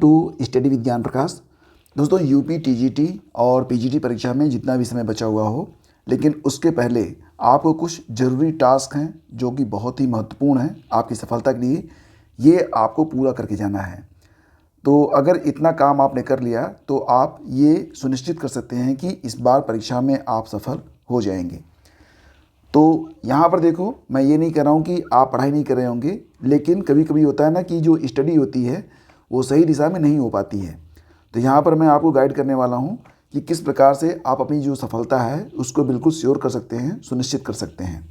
To study with ज्ञान प्रकाश। दोस्तों, UP TGT और पीजीटी परीक्षा में जितना भी समय बचा हुआ हो, लेकिन उसके पहले आपको कुछ ज़रूरी टास्क हैं जो कि बहुत ही महत्वपूर्ण हैं आपकी सफलता के लिए। ये आपको पूरा करके जाना है। तो अगर इतना काम आपने कर लिया तो आप ये सुनिश्चित कर सकते हैं कि इस बार परीक्षा में आप सफल हो जाएंगे। तो यहाँ पर देखो, मैं ये नहीं कह रहा हूँ कि आप पढ़ाई नहीं कर रहे होंगे, लेकिन कभी कभी होता है ना कि जो स्टडी होती है वो सही दिशा में नहीं हो पाती है। तो यहाँ पर मैं आपको गाइड करने वाला हूँ कि किस प्रकार से आप अपनी जो सफलता है उसको बिल्कुल श्योर कर सकते हैं, सुनिश्चित कर सकते हैं।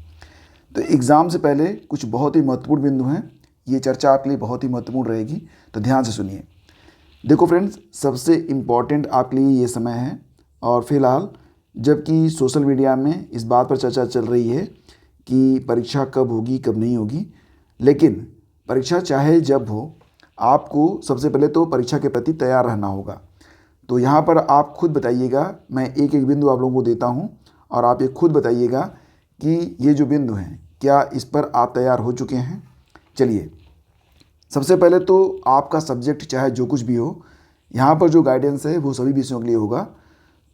तो एग्ज़ाम से पहले कुछ बहुत ही महत्वपूर्ण बिंदु हैं। ये चर्चा आपके लिए बहुत ही महत्वपूर्ण रहेगी, तो ध्यान से सुनिए। देखो फ्रेंड्स, सबसे इम्पॉर्टेंट आपके लिए ये समय है। और फिलहाल जबकि सोशल मीडिया में इस बात पर चर्चा चल रही है कि परीक्षा कब होगी कब नहीं होगी, लेकिन परीक्षा चाहे जब हो, आपको सबसे पहले तो परीक्षा के प्रति तैयार रहना होगा। तो यहाँ पर आप खुद बताइएगा, मैं एक एक बिंदु आप लोगों को देता हूँ और आप ये खुद बताइएगा कि ये जो बिंदु हैं क्या इस पर आप तैयार हो चुके हैं। चलिए, सबसे पहले तो आपका सब्जेक्ट चाहे जो कुछ भी हो, यहाँ पर जो गाइडेंस है वो सभी विषयों के लिए होगा।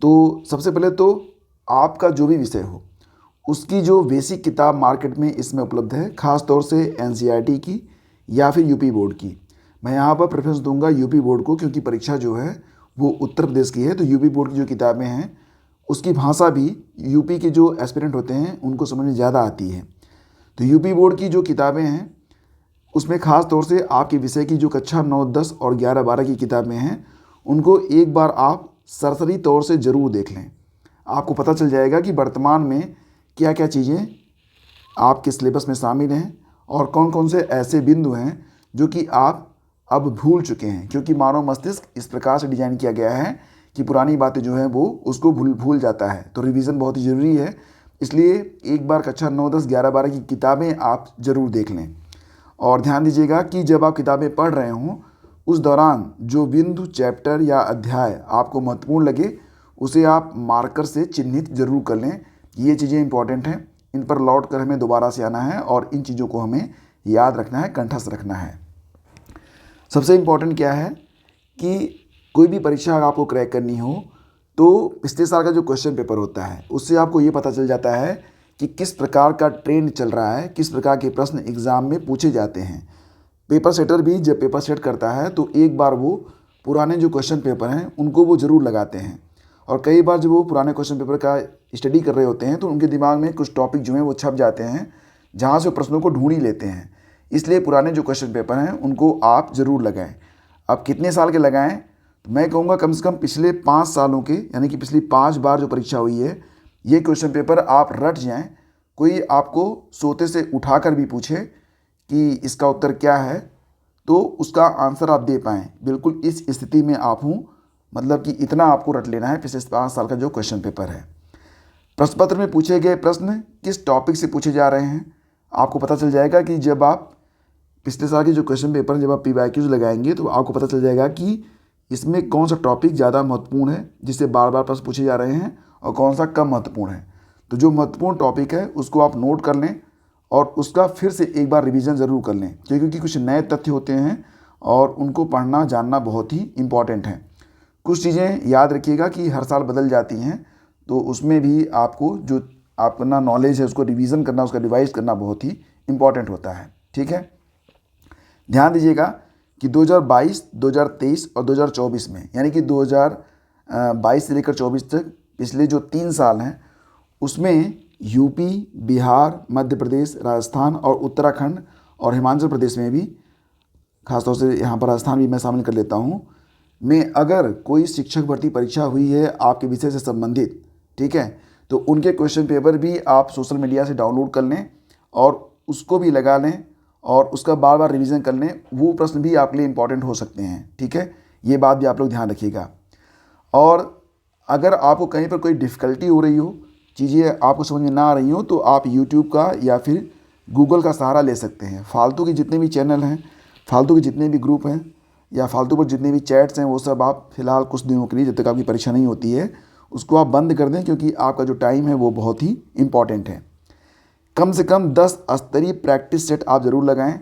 तो सबसे पहले तो आपका जो भी विषय हो उसकी जो बेसिक किताब मार्केट में इसमें उपलब्ध है, ख़ास तौर से एनसीईआरटी की या फिर यूपी बोर्ड की। मैं यहाँ पर प्रेफरेंस दूंगा यूपी बोर्ड को, क्योंकि परीक्षा जो है वो उत्तर प्रदेश की है। तो यूपी बोर्ड की जो किताबें हैं उसकी भाषा भी यूपी के जो एस्पिरेंट होते हैं उनको समझ में ज़्यादा आती है। तो यूपी बोर्ड की जो किताबें हैं उसमें ख़ास तौर से आपके विषय की जो कक्षा 9, 10 और 11, 12 की किताबें हैं उनको एक बार आप सरसरी तौर से ज़रूर देख लें। आपको पता चल जाएगा कि वर्तमान में क्या क्या चीज़ें आपके सिलेबस में शामिल हैं और कौन कौन से ऐसे बिंदु हैं जो कि आप अब भूल चुके हैं, क्योंकि मानव मस्तिष्क इस प्रकार से डिज़ाइन किया गया है कि पुरानी बातें जो हैं वो उसको भूल जाता है। तो रिवीजन बहुत ही ज़रूरी है, इसलिए एक बार कक्षा 9, 10, 11, 12 की किताबें आप ज़रूर देख लें। और ध्यान दीजिएगा कि जब आप किताबें पढ़ रहे हों उस दौरान जो बिंदु, चैप्टर या अध्याय आपको महत्वपूर्ण लगे उसे आप मार्कर से चिन्हित जरूर कर लें। ये चीज़ें इंपॉर्टेंट हैं, इन पर लौट कर हमें दोबारा से आना है और इन चीज़ों को हमें याद रखना है, कंठस्थ रखना है। सबसे इम्पॉर्टेंट क्या है कि कोई भी परीक्षा अगर आपको क्रैक करनी हो तो पिछले साल का जो क्वेश्चन पेपर होता है उससे आपको ये पता चल जाता है कि किस प्रकार का ट्रेंड चल रहा है, किस प्रकार के प्रश्न एग्ज़ाम में पूछे जाते हैं। पेपर सेटर भी जब पेपर सेट करता है तो एक बार वो पुराने जो क्वेश्चन पेपर हैं उनको वो ज़रूर लगाते हैं। और कई बार जब वो पुराने क्वेश्चन पेपर का स्टडी कर रहे होते हैं तो उनके दिमाग में कुछ टॉपिक जो हैं वो छप जाते हैं, जहाँ से प्रश्नों को ढूंढ ही लेते हैं। इसलिए पुराने जो क्वेश्चन पेपर हैं उनको आप ज़रूर लगाएं। अब कितने साल के लगाएं, तो मैं कहूँगा कम से कम पिछले 5 सालों के, यानी कि पिछली 5 बार जो परीक्षा हुई है ये क्वेश्चन पेपर आप रट जाएँ। कोई आपको सोते से उठा कर भी पूछे कि इसका उत्तर क्या है तो उसका आंसर आप दे पाएँ, बिल्कुल इस स्थिति में आप हूँ। मतलब कि इतना आपको रट लेना है पिछले 5 साल का जो क्वेश्चन पेपर है। प्रश्न पत्र में पूछे गए प्रश्न किस टॉपिक से पूछे जा रहे हैं आपको पता चल जाएगा कि जब आप पिछले साल के जो क्वेश्चन पेपर जब आप PYQs लगाएंगे तो आपको पता चल जाएगा कि इसमें कौन सा टॉपिक ज़्यादा महत्वपूर्ण है जिससे बार बार प्रश्न पूछे जा रहे हैं और कौन सा कम महत्वपूर्ण है। तो जो महत्वपूर्ण टॉपिक है उसको आप नोट कर लें और उसका फिर से एक बार रिवीजन ज़रूर कर लें, क्योंकि कुछ नए तथ्य होते हैं और उनको पढ़ना जानना बहुत ही इम्पॉर्टेंट है। कुछ चीज़ें याद रखिएगा कि हर साल बदल जाती हैं, तो उसमें भी आपको जो अपना नॉलेज है उसको रिवीजन करना, उसका रिवाइज करना बहुत ही इम्पॉर्टेंट होता है। ठीक है, ध्यान दीजिएगा कि 2022, 2023 और 2024 में, यानी कि 2022 से लेकर 24 तक पिछले जो 3 साल हैं उसमें यूपी, बिहार, मध्य प्रदेश, राजस्थान और उत्तराखंड और हिमाचल प्रदेश में भी, खासतौर से यहाँ पर राजस्थान भी मैं शामिल कर लेता हूँ, में अगर कोई शिक्षक भर्ती परीक्षा हुई है आपके विषय से संबंधित, ठीक है, तो उनके क्वेश्चन पेपर भी आप सोशल मीडिया से डाउनलोड कर लें और उसको भी लगा लें और उसका बार बार रिवीजन कर लें। वो प्रश्न भी आपके लिए इम्पॉर्टेंट हो सकते हैं। ठीक है, ये बात भी आप लोग ध्यान रखिएगा। और अगर आपको कहीं पर कोई डिफ़िकल्टी हो रही हो, चीज़ें आपको समझ में ना आ रही हो, तो आप यूट्यूब का या फिर गूगल का सहारा ले सकते हैं। फालतू के जितने भी चैनल हैं, फालतू के जितने भी ग्रुप हैं या फालतू पर जितने भी चैट्स हैं वो सब आप फिलहाल कुछ दिनों के लिए, जब तक आपकी परीक्षा नहीं होती है, उसको आप बंद कर दें, क्योंकि आपका जो टाइम है वो बहुत ही इम्पॉर्टेंट है। कम से कम 10 स्तरीय प्रैक्टिस सेट आप ज़रूर लगाएं।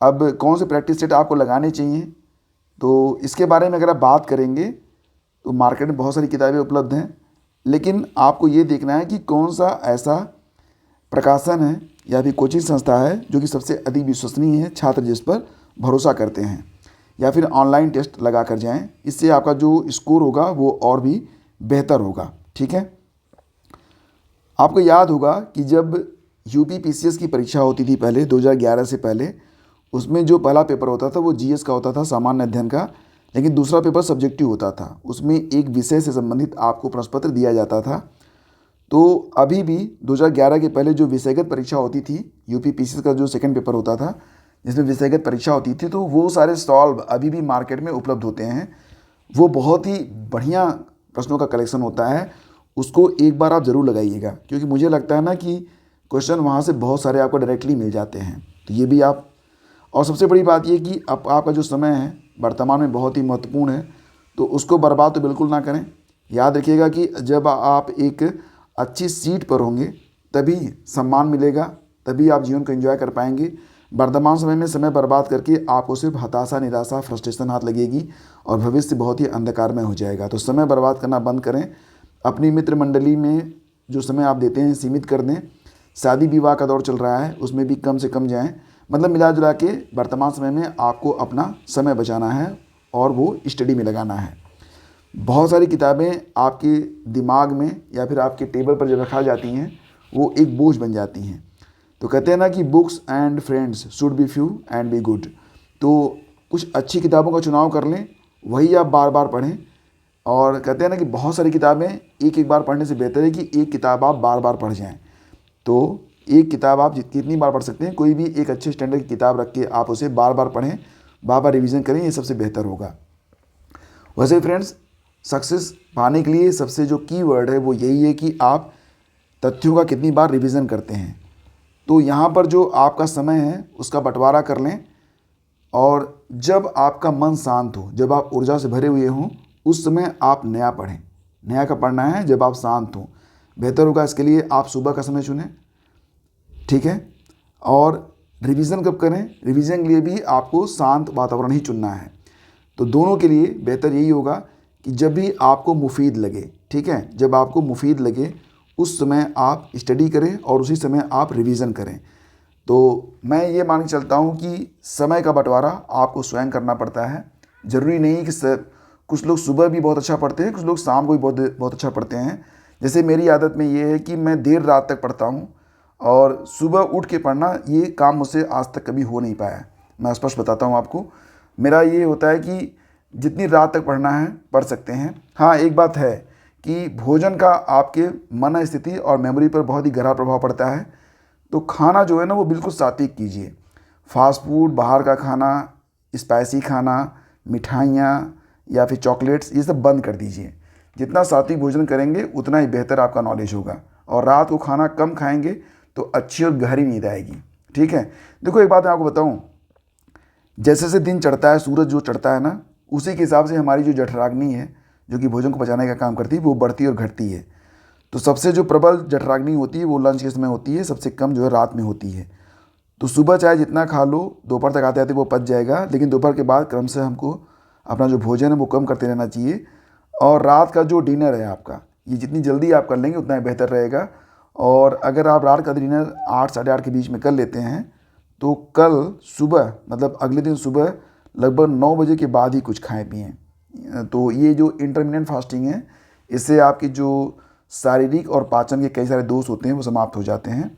अब कौन से प्रैक्टिस सेट आपको लगाने चाहिए, तो इसके बारे में अगर आप बात करेंगे तो मार्केट में बहुत सारी किताबें उपलब्ध हैं, लेकिन आपको ये देखना है कि कौन सा ऐसा प्रकाशन है या फिर कोचिंग संस्था है जो कि सबसे अधिक विश्वसनीय है, छात्र जिस पर भरोसा करते हैं, या फिर ऑनलाइन टेस्ट लगा कर जाएँ। इससे आपका जो स्कोर होगा वो और भी बेहतर होगा। ठीक है, आपको याद होगा कि जब यूपी पीसीएस की परीक्षा होती थी पहले 2011 से पहले, उसमें जो पहला पेपर होता था वो जीएस का होता था, सामान्य अध्ययन का, लेकिन दूसरा पेपर सब्जेक्टिव होता था। उसमें एक विषय से संबंधित आपको प्रश्न पत्र दिया जाता था। तो अभी भी 2011 के पहले जो विषयगत परीक्षा होती थी, यूपी पीसीएस का जो सेकंड पेपर होता था जिसमें विषयगत परीक्षा होती थी, तो वो सारे सॉल्व अभी भी मार्केट में उपलब्ध होते हैं। वो बहुत ही बढ़िया प्रश्नों का कलेक्शन होता है, उसको एक बार आप ज़रूर लगाइएगा, क्योंकि मुझे लगता है ना कि क्वेश्चन वहाँ से बहुत सारे आपको डायरेक्टली मिल जाते हैं। तो ये भी आप, और सबसे बड़ी बात ये कि अब आपका जो समय है वर्तमान में बहुत ही महत्वपूर्ण है, तो उसको बर्बाद तो बिल्कुल ना करें। याद रखिएगा कि जब आप एक अच्छी सीट पर होंगे तभी सम्मान मिलेगा, तभी आप जीवन को एंजॉय कर पाएंगे। वर्तमान समय में समय बर्बाद करके आपको सिर्फ हताशा, निराशा, फ्रस्ट्रेशन हाथ लगेगी और भविष्य बहुत ही अंधकारमय हो जाएगा। तो समय बर्बाद करना बंद करें। अपनी मित्र मंडली में जो समय आप देते हैं सीमित कर दें। शादी विवाह का दौर चल रहा है, उसमें भी कम से कम जाएं। मतलब मिला जुला के वर्तमान समय में आपको अपना समय बचाना है और वो स्टडी में लगाना है। बहुत सारी किताबें आपके दिमाग में या फिर आपके टेबल पर जब रखा जाती हैं वो एक बोझ बन जाती हैं। तो कहते हैं ना कि books and friends should be few and be good. तो कुछ अच्छी किताबों का चुनाव कर लें, वही आप बार बार पढ़ें। और कहते हैं ना कि बहुत सारी किताबें एक एक बार पढ़ने से बेहतर है कि एक किताब आप बार बार पढ़ जाएं। तो एक किताब आप कितनी बार पढ़ सकते हैं, कोई भी एक अच्छे स्टैंडर्ड की किताब रख के आप उसे बार बार पढ़ें, बार बार रिवीजन करें, ये सबसे बेहतर होगा। वैसे फ्रेंड्स, सक्सेस पाने के लिए सबसे जो की वर्ड है वो यही है कि आप तथ्यों का कितनी बार रिवीजन करते हैं। तो यहाँ पर जो आपका समय है उसका बंटवारा कर लें, और जब आपका मन शांत हो, जब आप ऊर्जा से भरे हुए हों, उस समय आप नया पढ़ें। नया का पढ़ना है जब आप शांत हों, बेहतर होगा। इसके लिए आप सुबह का समय चुनें, ठीक है। और रिवीजन कब करें, रिवीजन के लिए भी आपको शांत वातावरण ही चुनना है। तो दोनों के लिए बेहतर यही होगा कि जब भी आपको मुफीद लगे, ठीक है, जब आपको मुफीद लगे उस समय आप स्टडी करें और उसी समय आप रिवीजन करें। तो मैं ये मान के चलता हूँ कि समय का बंटवारा आपको स्वयं करना पड़ता है। ज़रूरी नहीं कि कुछ लोग सुबह भी बहुत अच्छा पढ़ते हैं, कुछ लोग शाम को भी बहुत बहुत अच्छा पढ़ते हैं। जैसे मेरी आदत में ये है कि मैं देर रात तक पढ़ता हूँ, और सुबह उठ के पढ़ना ये काम मुझसे आज तक कभी हो नहीं पाया। मैं स्पष्ट बताता हूँ आपको, मेरा ये होता है कि जितनी रात तक पढ़ना है पढ़ सकते हैं। हाँ, एक बात है कि भोजन का आपके मन स्थिति और मेमोरी पर बहुत ही गहरा प्रभाव पड़ता है। तो खाना जो है ना वो बिल्कुल सात्विक कीजिए। फास्ट फूड, बाहर का खाना, स्पाइसी खाना, मिठाइयाँ या फिर चॉकलेट्स, ये सब बंद कर दीजिए। जितना सात्विक भोजन करेंगे उतना ही बेहतर आपका नॉलेज होगा। और रात को खाना कम खाएंगे तो अच्छी और गहरी नींद आएगी, ठीक है। देखो एक बात मैं आपको बताऊं, जैसे जैसे दिन चढ़ता है, सूरज जो चढ़ता है ना, उसी के हिसाब से हमारी जो जठराग्नि है जो कि भोजन को पचाने का काम करती है वो बढ़ती और घटती है। तो सबसे जो प्रबल जठराग्नि होती है वो लंच के समय होती है, सबसे कम जो है रात में होती है। तो सुबह चाहे जितना खा लो, दोपहर तक आते आते वो पच जाएगा, लेकिन दोपहर के बाद क्रम से हमको अपना जो भोजन है वो कम करते रहना चाहिए। और रात का जो डिनर है आपका, ये जितनी जल्दी आप कर लेंगे उतना ही बेहतर रहेगा। और अगर आप रात का डिनर 8 साढ़े 8 के बीच में कर लेते हैं तो कल सुबह, मतलब अगले दिन सुबह लगभग 9 बजे के बाद ही कुछ खाएं पिएँ। तो ये जो इंटरमिटेंट फास्टिंग है, इससे आपकी जो शारीरिक और पाचन के कई सारे दोष होते हैं वो समाप्त हो जाते हैं।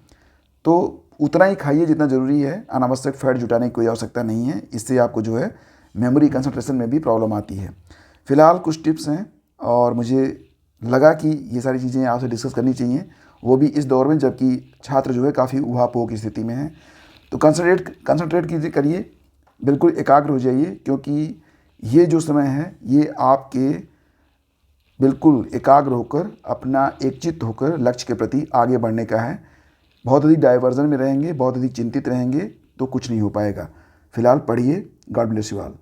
तो उतना ही खाइए जितना ज़रूरी है, अनावश्यक फैट जुटाने की कोई आवश्यकता नहीं है। इससे आपको जो है मेमोरी, कंसंट्रेशन में भी प्रॉब्लम आती है। फ़िलहाल कुछ टिप्स हैं और मुझे लगा कि ये सारी चीज़ें आपसे डिस्कस करनी चाहिए, वो भी इस दौर में जबकि छात्र जो है काफ़ी ऊहापोह की स्थिति में है। तो कंसंट्रेट कीजिए, करिए, बिल्कुल एकाग्र हो जाइए, क्योंकि ये जो समय है ये आपके बिल्कुल एकाग्र होकर, अपना एकचित्त होकर लक्ष्य के प्रति आगे बढ़ने का है। बहुत अधिक डाइवर्जन में रहेंगे, बहुत अधिक चिंतित रहेंगे तो कुछ नहीं हो पाएगा। फिलहाल पढ़िए। God bless you all.